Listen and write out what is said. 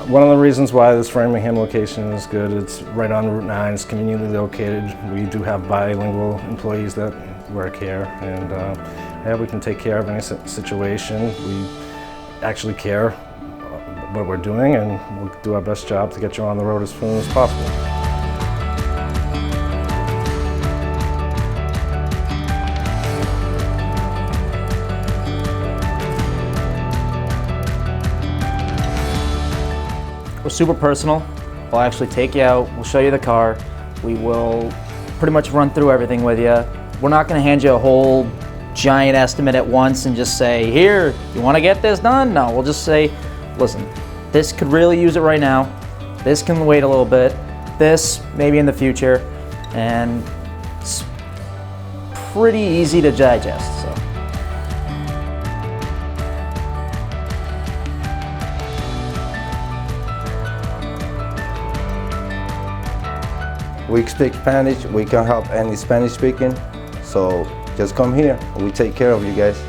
One of the reasons why this Framingham location is good, it's right on Route 9, it's conveniently located. We do have bilingual employees that work here, and yeah, we can take care of any situation. We actually care what we're doing, and we'll do our best job to get you on the road as soon as possible. We're super personal. We'll actually take you out, we'll show you the car, we will pretty much run through everything with you. We're not going to hand you a whole giant estimate at once and just say, here, you want to get this done? No, we'll just say, listen, this could really use it right now, this can wait a little bit, this maybe in the future, and it's pretty easy to digest. So. We speak Spanish, we can help any Spanish speaking, so just come here, we take care of you guys.